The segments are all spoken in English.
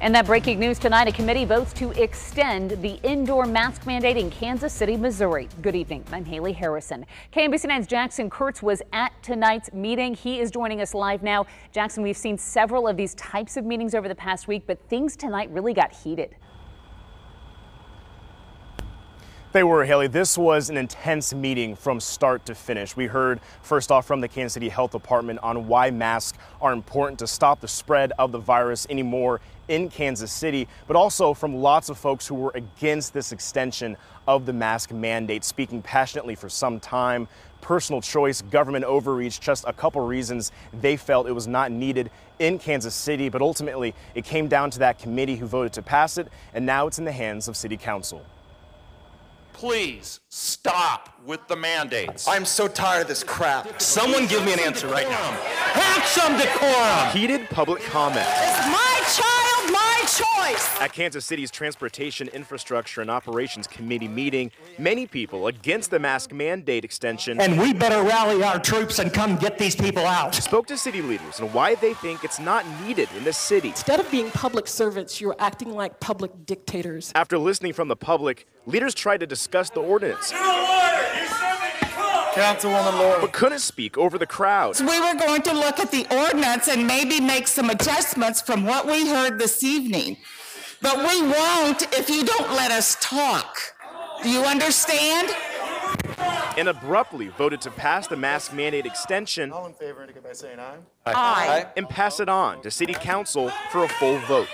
And that breaking news tonight, a committee votes to extend the indoor mask mandate in Kansas City, Missouri. Good evening. I'm Haley Harrison. KMBC 9's Jackson Kurtz was at tonight's meeting. He is joining us live now. Jackson, we've seen several of these types of meetings over the past week, but things tonight really got heated. They were, Haley. This was an intense meeting from start to finish. We heard first off from the Kansas City Health Department on why masks are important to stop the spread of the virus anymore in Kansas City, but also from lots of folks who were against this extension of the mask mandate, speaking passionately for some time. Personal choice, government overreach, just a couple reasons they felt it was not needed in Kansas City, but ultimately it came down to that committee who voted to pass it, and now it's in the hands of City Council. Please stop with the mandates. I'm so tired of this crap. Someone give me an answer right now. Have some decorum. Heated public comment. It's my child, my choice. At Kansas City's Transportation Infrastructure and Operations Committee meeting, many people against the mask mandate extension. And we better rally our troops and come get these people out. Spoke to city leaders and why they think it's not needed in the city. Instead of being public servants, you're acting like public dictators. After listening from the public, leaders tried to discuss the ordinance. Councilwoman Lord. But couldn't speak over the crowd. We were going to look at the ordinance and maybe make some adjustments from what we heard this evening. But we won't if you don't let us talk. Do you understand? And abruptly voted to pass the mask mandate extension. All in favor indicate by saying aye. Aye. And pass it on to City Council for a full vote.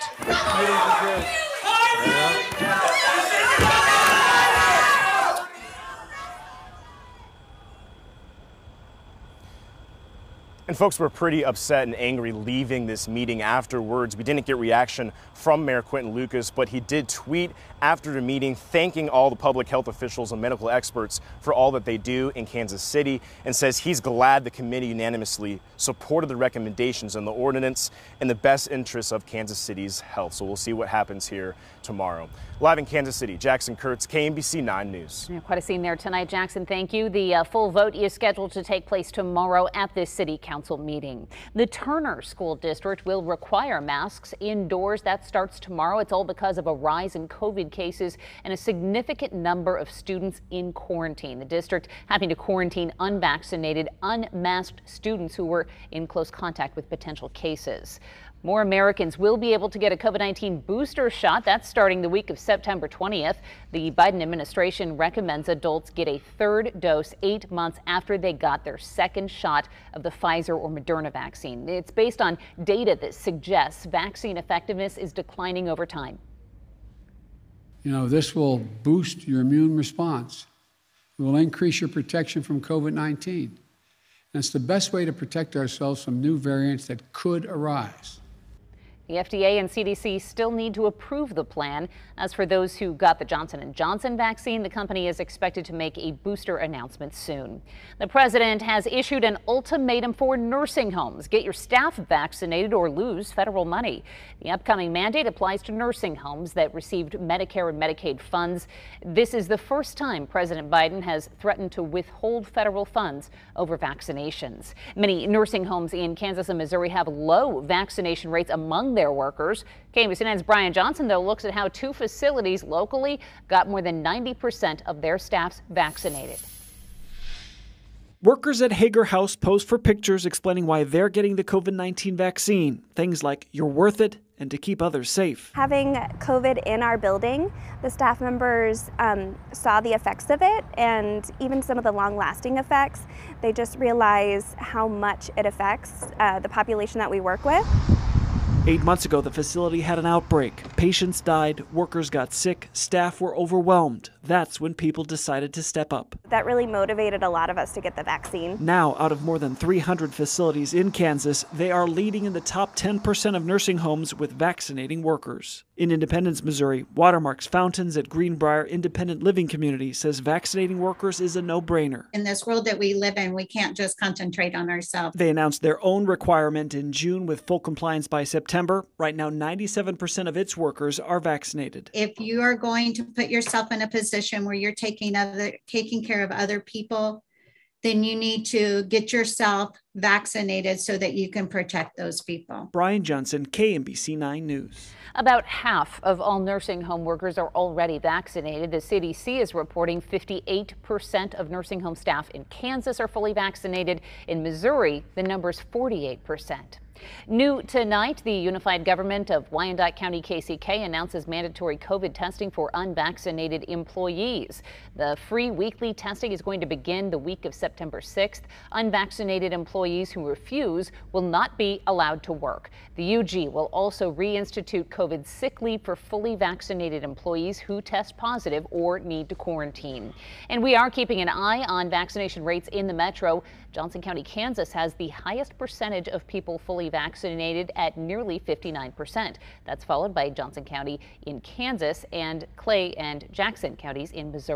And folks were pretty upset and angry leaving this meeting afterwards. We didn't get reaction from Mayor Quinton Lucas, but he did tweet after the meeting thanking all the public health officials and medical experts for all that they do in Kansas City, and says he's glad the committee unanimously supported the recommendations in the ordinance in the best interests of Kansas City's health. So we'll see what happens here tomorrow. Live in Kansas City, Jackson Kurtz, KMBC 9 News. Yeah, quite a scene there tonight, Jackson. Thank you. The full vote is scheduled to take place tomorrow at this City Council meeting. The Turner School District will require masks indoors. That starts tomorrow. It's all because of a rise in COVID cases and a significant number of students in quarantine. The district having to quarantine unvaccinated, unmasked students who were in close contact with potential cases. More Americans will be able to get a COVID-19 booster shot. That's starting the week of September 20th. The Biden administration recommends adults get a third dose 8 months after they got their second shot of the Pfizer or Moderna vaccine. It's based on data that suggests vaccine effectiveness is declining over time. You know, this will boost your immune response. It will increase your protection from COVID-19. And it's the best way to protect ourselves from new variants that could arise. The FDA and CDC still need to approve the plan. As for those who got the Johnson & Johnson vaccine, the company is expected to make a booster announcement soon. The president has issued an ultimatum for nursing homes. Get your staff vaccinated or lose federal money. The upcoming mandate applies to nursing homes that received Medicare and Medicaid funds. This is the first time President Biden has threatened to withhold federal funds over vaccinations. Many nursing homes in Kansas and Missouri have low vaccination rates among their workers. KMBC 9's Brian Johnson, though, looks at how two facilities locally got more than 90% of their staffs vaccinated. Workers at Hager House posed for pictures explaining why they're getting the COVID-19 vaccine. Things like, you're worth it, and to keep others safe. Having COVID in our building, the staff members saw the effects of it, and even some of the long-lasting effects. They just realize how much it affects the population that we work with. 8 months ago, the facility had an outbreak. Patients died, workers got sick, staff were overwhelmed. That's when people decided to step up. That really motivated a lot of us to get the vaccine. Now, out of more than 300 facilities in Kansas, they are leading in the top 10% of nursing homes with vaccinating workers. In Independence, Missouri, Watermark's Fountains at Greenbrier Independent Living Community says vaccinating workers is a no-brainer. In this world that we live in, we can't just concentrate on ourselves. They announced their own requirement in June with full compliance by September. Right now, 97% of its workers are vaccinated. If you are going to put yourself in a position where you're taking care of other people, then you need to get yourself vaccinated so that you can protect those people. Brian Johnson, KMBC 9 News. About half of all nursing home workers are already vaccinated. The CDC is reporting 58% of nursing home staff in Kansas are fully vaccinated. In Missouri, the number's 48%. New tonight, the unified government of Wyandotte County KCK announces mandatory COVID testing for unvaccinated employees. The free weekly testing is going to begin the week of September 6th. Unvaccinated employees who refuse will not be allowed to work. The UG will also reinstitute COVID sick leave for fully vaccinated employees who test positive or need to quarantine. And we are keeping an eye on vaccination rates in the metro. Johnson County, Kansas has the highest percentage of people fully vaccinated at nearly 59%. That's followed by Johnson County in Kansas and Clay and Jackson counties in Missouri.